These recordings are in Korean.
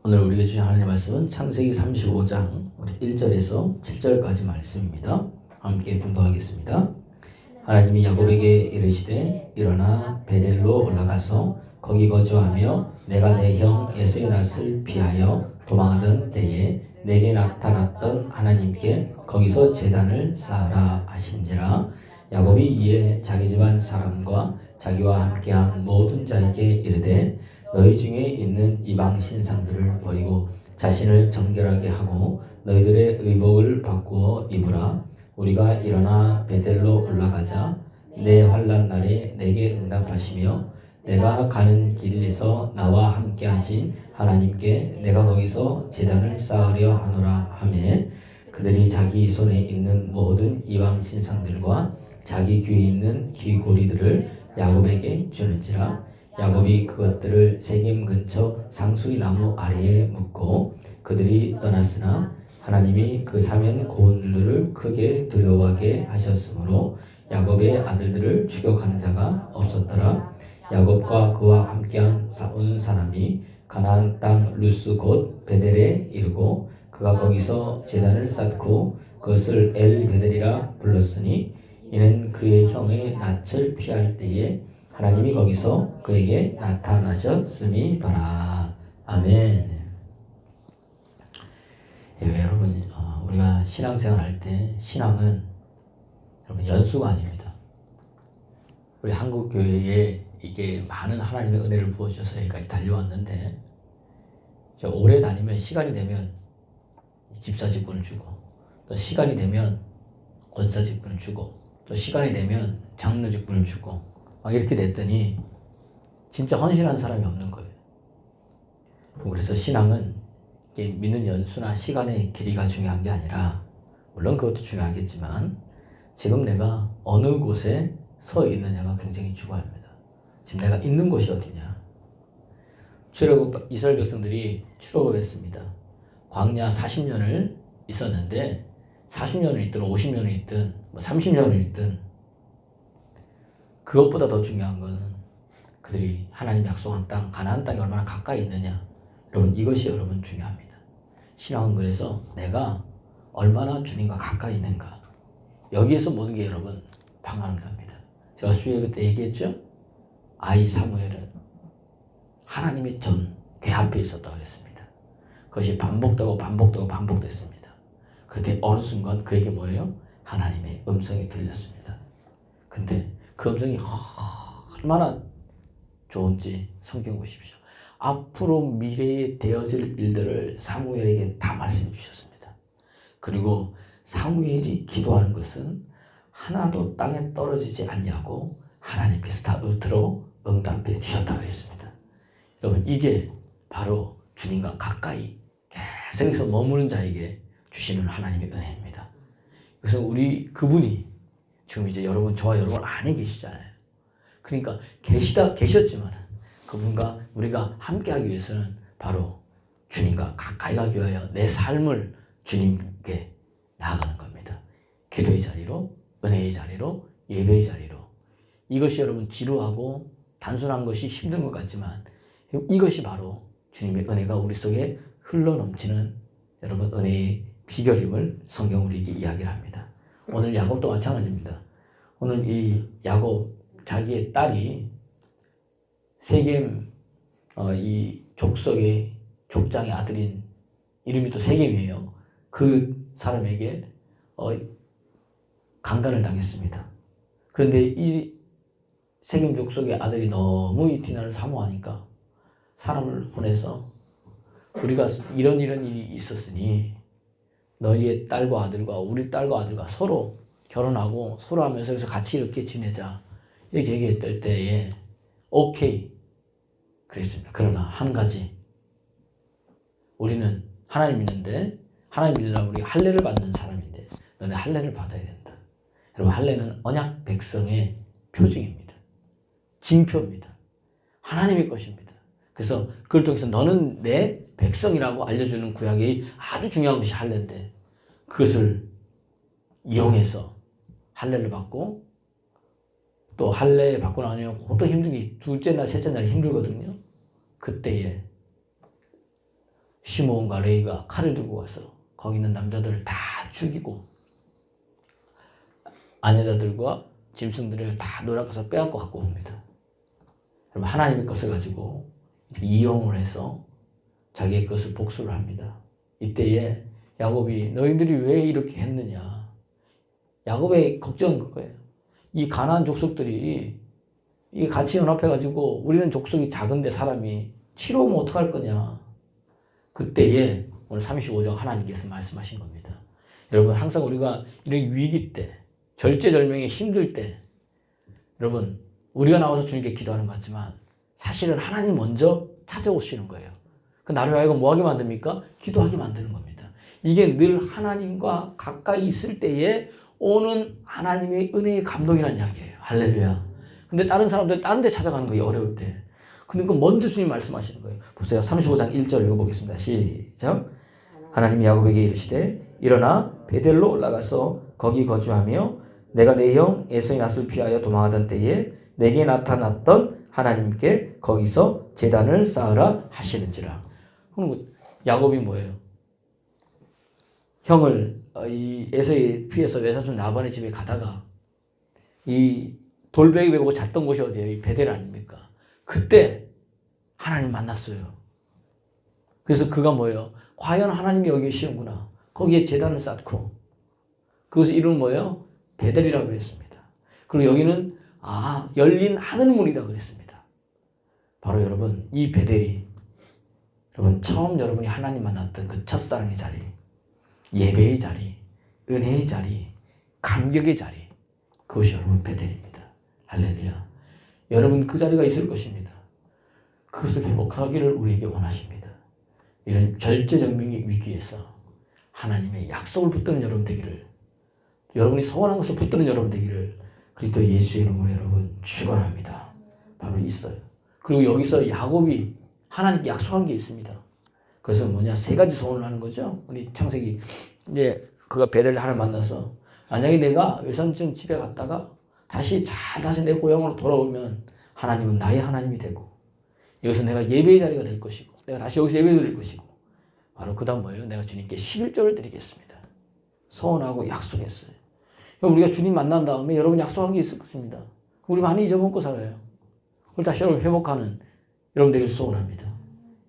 오늘 우리가 주신 하나님의 말씀은 창세기 35장 1절에서 7절까지 말씀입니다. 함께 분독하겠습니다. 하나님이 야곱에게 이르시되 일어나 베델로 올라가서 거기 거주하며 내가 내 형 에서의 낯을 피하여 도망하던 때에 내게 나타났던 하나님께 거기서 제단을 쌓으라 하신지라. 야곱이 이에 자기 집안 사람과 자기와 함께한 모든 자에게 이르되 너희 중에 있는 이방 신상들을 버리고 자신을 정결하게 하고 너희들의 의복을 바꾸어 입으라. 우리가 일어나 베델로 올라가자. 내 환난 날에 내게 응답하시며 내가 가는 길에서 나와 함께 하신 하나님께 내가 거기서 제단을 쌓으려 하노라 하매 그들이 자기 손에 있는 모든 이방 신상들과 자기 귀에 있는 귀고리들을 야곱에게 주는지라. 야곱이 그것들을 세겜 근처 상수리 나무 아래에 묻고 그들이 떠났으나 하나님이 그 사면 고운들을 크게 두려워하게 하셨으므로 야곱의 아들들을 추격하는 자가 없었더라. 야곱과 그와 함께한 온 사람이 가나안 땅 루스 곧 베델에 이르고 그가 거기서 제단을 쌓고 그것을 엘 베델이라 불렀으니 이는 그의 형의 낯을 피할 때에 하나님이 거기서 그에게 나타나셨음이더라. 아멘. 예, 여러분, 우리가 신앙생활 할 때 신앙은 여러분 연수가 아닙니다. 우리 한국 교회에 이게 많은 하나님의 은혜를 부어주셔서 여기까지 달려왔는데 오래 다니면 시간이 되면 집사 직분을 주고 또 시간이 되면 권사 직분을 주고 또 시간이 되면 장로 직분을 주고 막 이렇게 됐더니 진짜 헌신한 사람이 없는 거예요. 그래서 신앙은 믿는 연수나 시간의 길이가 중요한 게 아니라 물론 그것도 중요하겠지만 지금 내가 어느 곳에 서 있느냐가 굉장히 중요합니다. 지금 내가 있는 곳이 어디냐. 이스라엘 백성들이 출애굽했습니다. 광야 40년을 있었는데 40년을 있든 50년을 있든 30년을 있든 그것보다 더 중요한 것은 그들이 하나님 약속한 땅, 가나안 땅에 얼마나 가까이 있느냐. 여러분 이것이 여러분 중요합니다. 신앙은 그래서 내가 얼마나 주님과 가까이 있는가. 여기에서 모든 게 여러분 방황합니다. 제가 수요일 때 얘기했죠. 아이 사무엘은 하나님의 궤 앞에 있었다고 했습니다. 그것이 반복됐습니다. 그런데 어느 순간 그에게 뭐예요? 하나님의 음성이 들렸습니다. 근데 그 음성이 얼마나 좋은지 성경 보십시오. 앞으로 미래에 되어질 일들을 사무엘에게 다 말씀해 주셨습니다. 그리고 사무엘이 기도하는 것은 하나도 땅에 떨어지지 아니하고 하나님께서 다 들어 응답해 주셨다고 했습니다. 여러분 이게 바로 주님과 가까이 계속해서 머무는 자에게 주시는 하나님의 은혜입니다. 그래서 그분이 지금 이제 저와 여러분 안에 계시잖아요. 그러니까 계셨지만 그분과 우리가 함께하기 위해서는 바로 주님과 가까이 가기 위하여 내 삶을 주님께 나아가는 겁니다. 기도의 자리로, 은혜의 자리로, 예배의 자리로. 이것이 여러분 지루하고 단순한 것이 힘든 것 같지만 이것이 바로 주님의 은혜가 우리 속에 흘러넘치는 여러분 은혜의 비결임을 성경 우리에게 이야기를 합니다. 오늘 야곱도 마찬가지입니다. 오늘 이 야곱 자기의 딸이 세겜 이 족속의 족장의 아들인 이름이 또 세겜이에요. 그 사람에게 강간을 당했습니다. 그런데 이 세겜 족속의 아들이 너무 이 디나를 사모하니까 사람을 보내서 우리가 이런 일이 있었으니 너희의 딸과 아들과 우리 딸과 아들과 서로 결혼하고 서로 하면서 그래서 같이 이렇게 지내자 이렇게 얘기했을 때에 오케이 그랬습니다. 그러나 한 가지 우리는 하나님 믿는데 하나님 믿으라고 우리가 할례를 받는 사람인데 너네 할례를 받아야 된다. 여러분 할례는 언약 백성의 표징입니다. 징표입니다. 하나님의 것입니다. 그래서 그걸 통해서 너는 내 백성이라고 알려주는 구약의 아주 중요한 것이 할례인데 그것을 이용해서 할례를 받고 또 할례 받고 나면 보통 힘든 게 둘째 날, 셋째 날이 힘들거든요. 그때에 시몬과 레위가 칼을 들고 와서 거기 있는 남자들을 다 죽이고 아내자들과 짐승들을 다 노략가서 빼앗고 갖고 옵니다. 여러분 하나님의 것을 가지고 이용을 해서 자기의 것을 복수를 합니다. 이때에 야곱이 너희들이 왜 이렇게 했느냐. 야곱의 걱정은 그거예요. 이 가나안 족속들이 이 같이 연합해가지고 우리는 족속이 작은데 사람이 치러오면 어떡할 거냐. 그때에 오늘 35장 하나님께서 말씀하신 겁니다. 여러분 항상 우리가 이런 위기 때 절제절명에 힘들 때 여러분 우리가 나와서 주님께 기도하는 것 같지만 사실은 하나님 먼저 찾아오시는 거예요. 그 나를 하여금 뭐하게 만듭니까? 기도하게 만드는 겁니다. 이게 늘 하나님과 가까이 있을 때에 오는 하나님의 은혜의 감동이라는 이야기예요. 할렐루야. 근데 다른 사람들 다른 데 찾아가는 거예요. 어려울 때. 근데 그 먼저 주님 말씀하시는 거예요. 보세요. 35장 1절 읽어보겠습니다. 시작. 하나님이 야곱에게 이르시되 일어나 베델로 올라가서 거기 거주하며 내가 내 형 에서의 낯을 피하여 도망하던 때에 내게 나타났던 하나님께 거기서 제단을 쌓으라 하시는지라. 그럼 야곱이 뭐예요? 형을 이 에서의 피해서 외사촌 라반의 집에 가다가 이 돌베개 베고 잤던 곳이 어디예요? 이 베델 아닙니까? 그때 하나님 만났어요. 그래서 그가 뭐예요? 과연 하나님이 여기 계시는구나. 거기에 제단을 쌓고 그것의 이름은 뭐예요? 베델이라고 했습니다. 그리고 여기는 열린 하늘문이다 그랬습니다. 바로 여러분 이 베델이 여러분 처음 여러분이 하나님 만났던 그 첫사랑의 자리, 예배의 자리, 은혜의 자리, 감격의 자리, 그것이 여러분 베델입니다. 할렐루야. 여러분 그 자리가 있을 것입니다. 그것을 회복하기를 우리에게 원하십니다. 이런 절제절명의 위기에서 하나님의 약속을 붙드는 여러분 되기를, 여러분이 소원한 것을 붙드는 여러분 되기를 그리스도 예수의 이름으로 여러분 축원합니다. 바로 있어요. 그리고 여기서 야곱이 하나님께 약속한 게 있습니다. 그래서 뭐냐? 세 가지 소원을 하는 거죠. 우리 창세기 이제 그가 베델 하나 만나서 만약에 내가 외삼촌 집에 갔다가 다시 내 고향으로 돌아오면 하나님은 나의 하나님이 되고 여기서 내가 예배의 자리가 될 것이고 내가 다시 여기서 예배 드릴 것이고 바로 그 다음 뭐예요? 내가 주님께 11조를 드리겠습니다. 소원하고 약속했어요. 우리가 주님 만난 다음에 여러분 약속한 게 있을 것입니다. 우리 많이 잊어먹고 살아요. 그걸 다시 여러분 회복하는 여러분 되길 소원합니다.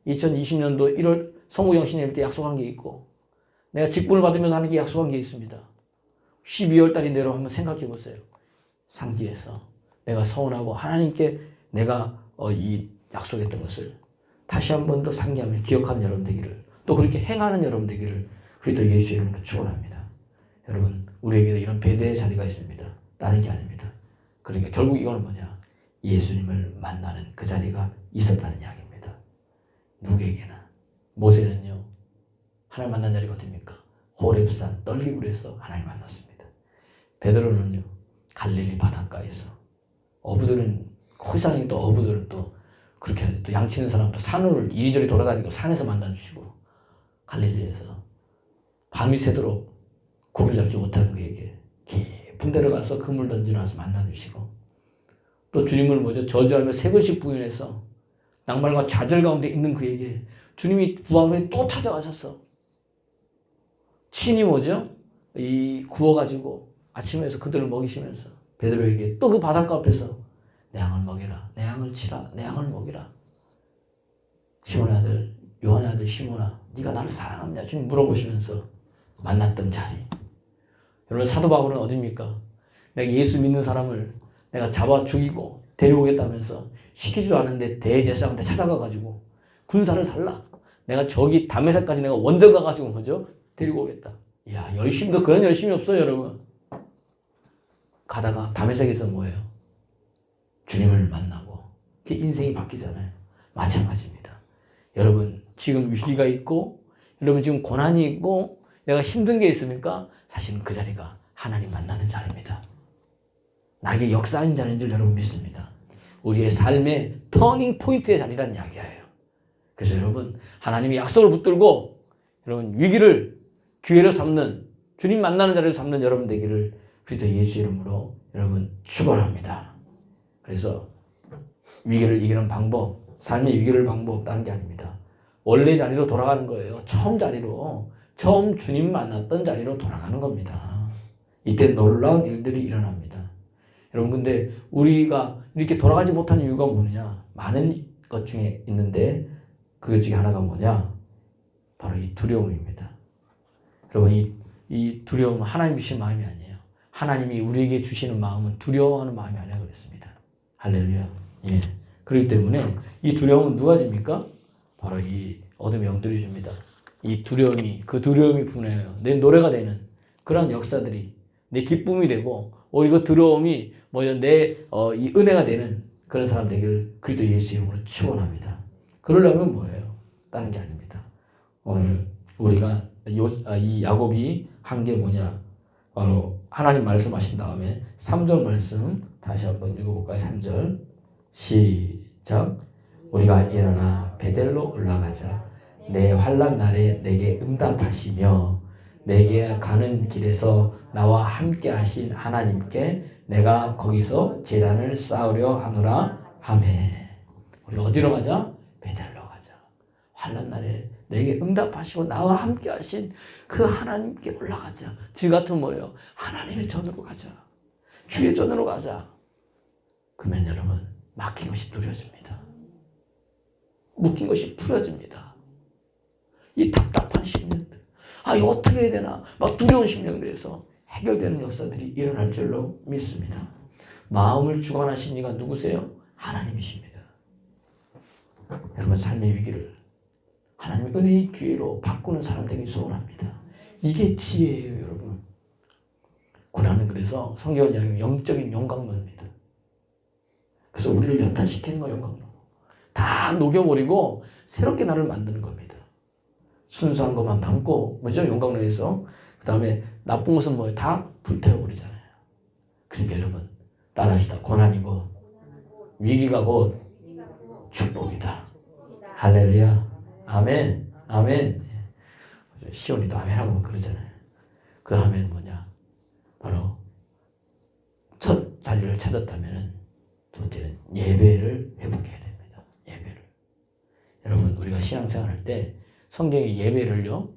2020년도 1월 성구영 신예배 때 약속한 게 있고 내가 직분을 받으면서 하는 게 약속한 게 있습니다. 12월 달인데 여러분 한번 생각해 보세요. 상기해서 내가 서운하고 하나님께 내가 이 약속했던 것을 다시 한 번 더 상기하며 기억하는 여러분 되기를 또 그렇게 행하는 여러분 되기를 그리스도 예수의 이름으로 축원합니다. 여러분 우리에게도 이런 베델의 자리가 있습니다. 다른 게 아닙니다. 그러니까 결국 이거는 뭐냐? 예수님을 만나는 그 자리가 있었다는 이야기입니다. 누구에게나. 모세는요 하나님 만난 자리가 어딥니까? 호렙산 떨기굴에서 하나님 만났습니다. 베드로는요 갈릴리 바닷가에서 어부들은 호상이 또 어부들은 또 그렇게 하죠. 또 양치는 사람도 산을 이리저리 돌아다니고 산에서 만나주시고 갈릴리에서 밤이 새도록 고기를 잡지 못하는 그에게 깊은 데로 가서 그물 던지러 와서 만나주시고 또 주님을 저주하며 3번씩 부인해서 낭만과 좌절 가운데 있는 그에게 주님이 부활 후에 또 찾아가셨어. 친히 이 구워가지고 아침에서 그들을 먹이시면서 베드로에게 또 그 바닷가 앞에서 내 양을 먹이라, 내 양을 치라, 내 양을 먹이라. 시몬의 아들, 요한의 아들 시몬아, 네가 나를 사랑하느냐? 주님 물어보시면서 만났던 자리. 여러분 사도 바울은 어디입니까? 내가 예수 믿는 사람을 내가 잡아 죽이고 데려오겠다면서 시키지도 않은데 대제사장한테 찾아가가지고 군사를 달라. 내가 저기 다메섹까지 내가 원정 가가지고 데리고 오겠다. 이야 열심도 그런 열심이 없어요 여러분. 가다가 다메섹에서 뭐예요? 주님을 만나고 그 인생이 바뀌잖아요. 마찬가지입니다. 여러분 지금 위기가 있고 여러분 지금 고난이 있고 내가 힘든 게 있습니까? 사실은 그 자리가 하나님 만나는 자리입니다. 나에게 역사하는 자리인 줄 여러분 믿습니다. 우리의 삶의 터닝 포인트의 자리란 이야기예요. 그래서 여러분 하나님의 약속을 붙들고 여러분 위기를 기회로 삼는 주님 만나는 자리를 삼는 여러분 되기를 그리스도 예수 이름으로 여러분 축원합니다. 그래서 위기를 이기는 방법, 삶의 위기를 방법 다른 게 아닙니다. 원래 자리로 돌아가는 거예요. 처음 자리로. 처음 주님 만났던 자리로 돌아가는 겁니다. 이때 놀라운 일들이 일어납니다. 여러분 근데 우리가 이렇게 돌아가지 못한 이유가 뭐냐? 많은 것 중에 있는데 그 중에 하나가 뭐냐? 바로 이 두려움입니다. 여러분 이 두려움은 하나님 주신 마음이 아니에요. 하나님이 우리에게 주시는 마음은 두려워하는 마음이 아니라 그랬습니다. 할렐루야. 예. 그렇기 때문에 이 두려움은 누가 줍니까? 바로 이 어둠의 영들이 줍니다. 이 두려움이 그 두려움이 분해해요. 내 노래가 되는 그런 역사들이 내 기쁨이 되고 이거 두려움이 이 은혜가 되는 그런 사람 되기를 그리스도 예수 이름으로 축원합니다. 그러려면 뭐예요? 다른 게 아닙니다. 오늘 우리가 이 야곱이 한 게 뭐냐? 바로 하나님 말씀하신 다음에 3절 말씀 다시 한번 읽어볼까요? 3절 시작. 우리가 일어나 베델로 올라가자. 내 환난 날에 내게 응답하시며 내게 가는 길에서 나와 함께 하신 하나님께 내가 거기서 제단을 쌓으려 하노라 하매. 우리 어디로 가자? 베델로 가자. 환난 날에 내게 응답하시고 나와 함께 하신 그 하나님께 올라가자. 지 같은 뭐예요? 하나님의 전으로 가자. 주의 전으로 가자. 그러면 여러분 막힌 것이 뚫어집니다. 묶인 것이 풀어집니다. 이 답답한 심령들, 이거 어떻게 해야 되나 막 두려운 심령들에서 해결되는 역사들이 일어날 줄로 믿습니다. 마음을 주관하신 이가 누구세요? 하나님이십니다. 여러분 삶의 위기를 하나님의 은혜의 기회로 바꾸는 사람 되기 소원합니다. 이게 지혜예요, 여러분. 고난은 그래서 성경은 이야기하면 영적인 용광로입니다. 그래서 우리를 연단시키는 거 용광로. 다 녹여버리고 새롭게 나를 만드는 겁니다. 순수한 것만 담고, 그죠? 용광로에서. 그 다음에 나쁜 것은 뭐예요? 다 불태워버리잖아요. 그러니까 여러분, 따라합시다. 고난이고, 위기가 곧 축복이다. 할렐루야. 아멘. 아멘. 시온이도 아멘하고 그러잖아요. 그 아멘은 뭐냐? 바로 첫 자리를 찾았다면 두 번째는 예배를 회복해야 됩니다. 예배를. 여러분 우리가 신앙생활할 때 성경의 예배를요.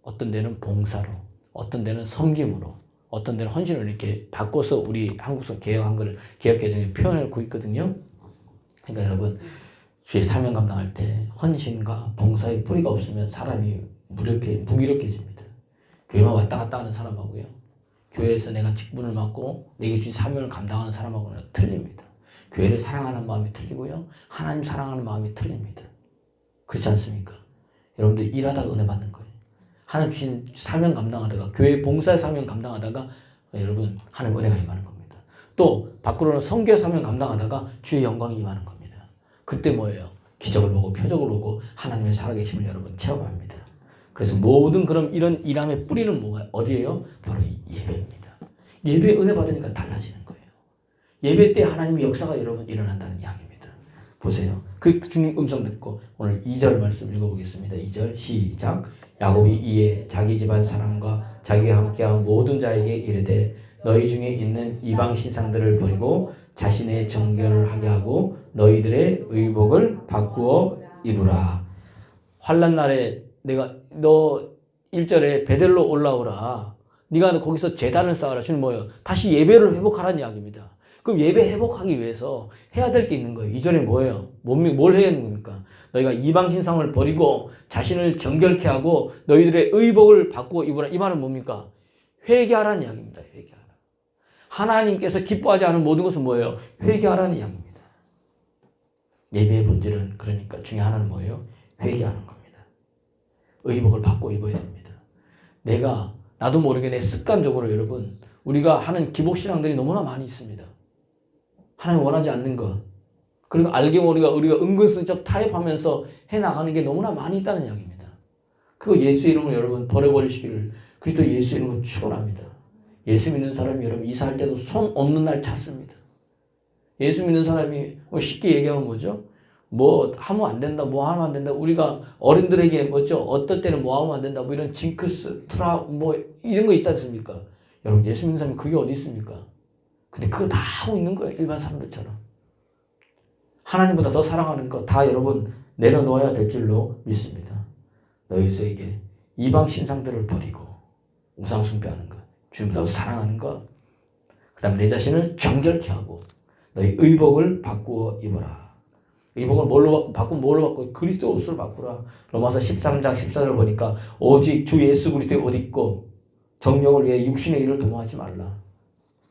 어떤 데는 봉사로, 어떤 데는 섬김으로, 어떤 데는 헌신으로 이렇게 바꿔서 우리 한국서 개혁한 거를 개혁개정에 표현하고 있거든요. 그러니까 여러분 주의 사명 감당할 때 헌신과 봉사의 뿌리가 없으면 사람이 무기력해집니다. 교회만 왔다 갔다 하는 사람하고요. 교회에서 내가 직분을 맡고 내게 주신 사명을 감당하는 사람하고는 틀립니다. 교회를 사랑하는 마음이 틀리고요. 하나님 사랑하는 마음이 틀립니다. 그렇지 않습니까? 여러분들 일하다가 은혜 받는 거예요. 하나님 주신 사명 감당하다가 교회 봉사의 사명 감당하다가 여러분 하나님 은혜가 임하는 겁니다. 또 밖으로는 선교 사명 감당하다가 주의 영광이 임하는 겁니다. 그때 뭐예요? 기적을 보고 표적을 보고 하나님의 살아계심을 여러분 체험합니다. 그래서 모든 그런 이런 일함의 뿌리는 뭐가 어디예요? 바로 이 예배입니다. 예배 은혜 받으니까 달라지는 거예요. 예배 때 하나님의 역사가 여러분 일어난다는 이야기입니다. 보세요. 그 주님 음성 듣고 오늘 2절 말씀 읽어보겠습니다. 2절 시작. 야곱이 이에 자기 집안 사람과 자기와 함께한 모든 자에게 이르되 너희 중에 있는 이방 신상들을 버리고 자신의 정결을 하게 하고 너희들의 의복을 바꾸어 입으라. 환난 날에 너 1절에 베델로 올라오라. 네가 거기서 제단을 쌓아라. 주는 뭐예요? 다시 예배를 회복하라는 이야기입니다. 그럼 예배 회복하기 위해서 해야 될 게 있는 거예요. 2절에 뭐예요? 뭘 해야 하는 겁니까? 너희가 이방 신상을 버리고 자신을 정결케 하고 너희들의 의복을 바꾸어 입으라. 이 말은 뭡니까? 회개하라는 이야기입니다. 회개하라. 하나님께서 기뻐하지 않은 모든 것은 뭐예요? 회개하라는 이야기입니다. 예배의 본질은 그러니까 중에 하나는 뭐예요? 회개하는 겁니다. 의복을 바꿔 입어야 됩니다. 나도 모르게 내 습관적으로 여러분 우리가 하는 기복신앙들이 너무나 많이 있습니다. 하나님 원하지 않는 것. 그리고 알게 모르게 우리가 은근슬쩍 타협하면서 해나가는 게 너무나 많이 있다는 이야기입니다. 그거 예수 이름으로 여러분 버려버리시기를 그리스도 예수 이름으로 축원합니다. 예수 믿는 사람이 여러분 이사할 때도 손 없는 날 찾습니다. 예수 믿는 사람이 쉽게 얘기하면 뭐죠? 뭐 하면 안 된다, 뭐 하면 안 된다. 우리가 어른들에게 뭐죠? 어떨 때는 뭐 하면 안 된다, 뭐 이런 징크스, 뭐 이런 거 있지 않습니까? 여러분 예수 믿는 사람이 그게 어디 있습니까? 근데 그거 다 하고 있는 거예요. 일반 사람들처럼. 하나님보다 더 사랑하는 거 다 여러분 내려놓아야 될 줄로 믿습니다. 너희에게 이방 신상들을 버리고 우상 숭배하는 것, 주님을 더 사랑하는 것, 그 다음에 내 자신을 정결케 하고 너희 의복을 바꾸어 입어라. 의복을 뭘로 바꾸면 뭘로 바꾸어? 그리스도 옷을 바꾸라. 로마서 13장 14절 보니까 오직 주 예수 그리스도의 옷 입고 정욕을 위해 육신의 일을 도모하지 말라.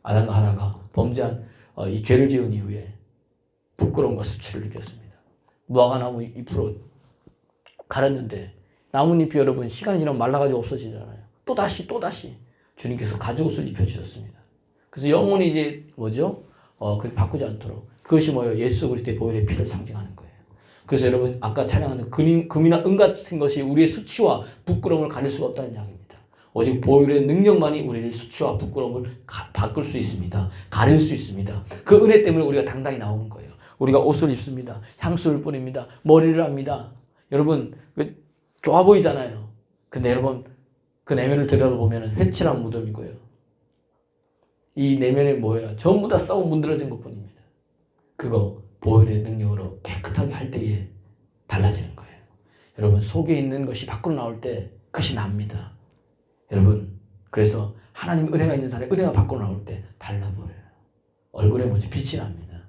아담과 하나가 범죄한 이 죄를 지은 이후에 부끄러움과 수치를 느꼈습니다. 무화과 나무 잎으로 가렸는데 나뭇잎이 여러분 시간이 지나면 말라가지고 없어지잖아요. 또다시 주님께서 가죽옷을 입혀주셨습니다. 그래서 영혼이 이제 뭐죠? 그렇게 바꾸지 않도록. 그것이 뭐예요? 예수 그리스도의 보혈의 피를 상징하는 거예요. 그래서 여러분 아까 찬양하는 금이나 은 같은 것이 우리의 수치와 부끄러움을 가릴 수가 없다는 이야기입니다. 오직 보혈의 능력만이 우리를 수치와 부끄러움을 바꿀 수 있습니다. 가릴 수 있습니다. 그 은혜 때문에 우리가 당당히 나오는 거예요. 우리가 옷을 입습니다. 향수를 뿌립니다. 머리를 합니다. 여러분 좋아 보이잖아요. 근데 여러분 그 내면을 들여다보면 회칠한 무덤이고요. 이 내면에 뭐예요? 전부 다 썩어 문드러진 것뿐입니다. 그거 보혈의 능력으로 깨끗하게 할 때에 달라지는 거예요. 여러분 속에 있는 것이 밖으로 나올 때 그것이 납니다. 여러분 그래서 하나님 은혜가 있는 사람이 은혜가 밖으로 나올 때 달라 보여요. 얼굴에 뭐지? 빛이 납니다.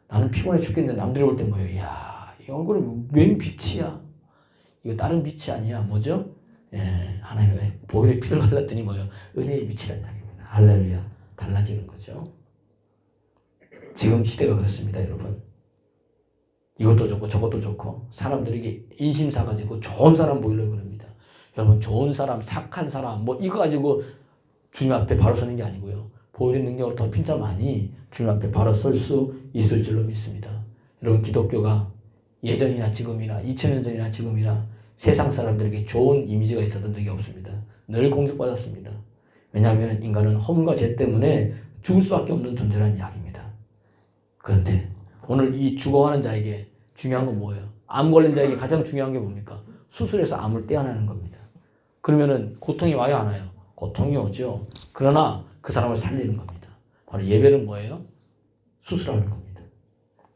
나는 피곤해 죽겠는데 남들이 볼 때 뭐예요? 이야 이 얼굴에 웬 빛이야? 이거 다른 빛이 아니야. 뭐죠? 하나님의 보혈의 피를 발랐더니 뭐예요? 은혜의 빛이라는 이야기입니다. 할렐루야. 달라지는 거죠. 지금 시대가 그렇습니다, 여러분. 이것도 좋고 저것도 좋고 사람들에게 인심사 가지고 좋은 사람 보이려고 합니다. 여러분 좋은 사람, 착한 사람 뭐 이거 가지고 주님 앞에 바로 서는 게 아니고요. 보혈의 능력으로 덮인 자만이 주님 앞에 바로 설 수 있을 줄로 믿습니다. 여러분 기독교가 예전이나 지금이나 2000년 전이나 지금이나 세상 사람들에게 좋은 이미지가 있었던 적이 없습니다. 늘 공격받았습니다. 왜냐하면 인간은 허물과 죄 때문에 죽을 수밖에 없는 존재라는 이야기입니다. 그런데 오늘 이 죽어가는 자에게 중요한 건 뭐예요? 암 걸린 자에게 가장 중요한 게 뭡니까? 수술해서 암을 떼어내는 겁니다. 그러면은 고통이 와요, 안 와요? 고통이 오죠. 그러나 그 사람을 살리는 겁니다. 바로 예배는 뭐예요? 수술하는 겁니다.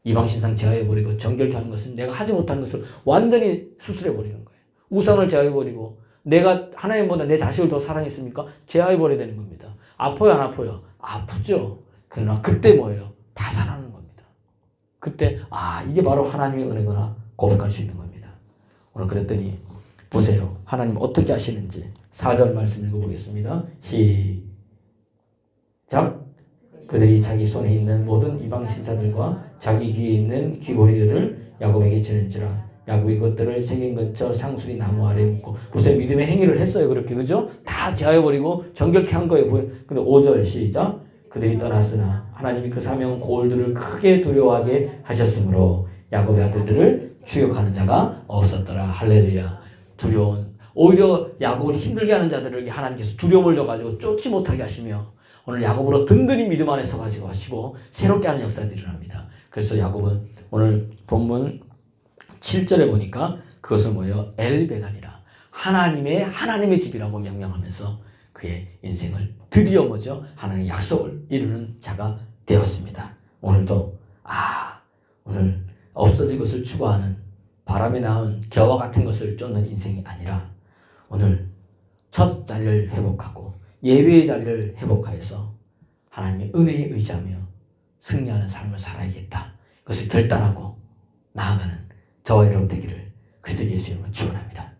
이방신상 제하해버리고 정결케 하는 것은 내가 하지 못하는 것을 완전히 수술해버리는 거예요. 우상을 제하해버리고 내가 하나님보다 내 자식을 더 사랑했습니까? 제하해버려야 되는 겁니다. 아파요, 안 아파요? 아프죠. 그러나 그때 뭐예요? 다 살아나는 겁니다. 그때 이게 바로 하나님의 은혜구나 고백할 수 있는 겁니다. 오늘 그랬더니 보세요. 하나님 어떻게 하시는지 4절 말씀 읽어보겠습니다. 시작. 그들이 자기 손에 있는 모든 이방 신사들과 자기 귀에 있는 귀고리들을 야곱에게 주는지라. 야곱이 그것들을 새긴 근처 상수리 나무 아래에 묻고. 보세요. 믿음의 행위를 했어요. 그렇게 그죠? 다 제하여버리고 정결케 한 거예요. 근데 5절 시작. 그들이 떠났으나 하나님이 그 사명 고을들을 크게 두려워하게 하셨으므로 야곱의 아들들을 추격하는 자가 없었더라. 할렐루야. 두려운 오히려 야곱을 힘들게 하는 자들에게 하나님께서 두려움을 줘가지고 쫓지 못하게 하시며 오늘 야곱으로 든든히 믿음 안에 서가지고 하시고 새롭게 하는 역사들이 일어납니다. 그래서 야곱은 오늘 본문 7절에 보니까 그것을 뭐예요? 엘베달이라 하나님의 집이라고 명명하면서 그의 인생을 드디어 뭐죠? 하나님의 약속을 이루는 자가 되었습니다. 오늘도 오늘 없어진 것을 추구하는 바람에 나온 겨와 같은 것을 쫓는 인생이 아니라 오늘 첫 자리를 회복하고 예배의 자리를 회복하여서 하나님의 은혜에 의지하며 승리하는 삶을 살아야겠다. 그것을 결단하고 나아가는 저와 여러분 되기를 그리스도 예수 이름으로 축원합니다.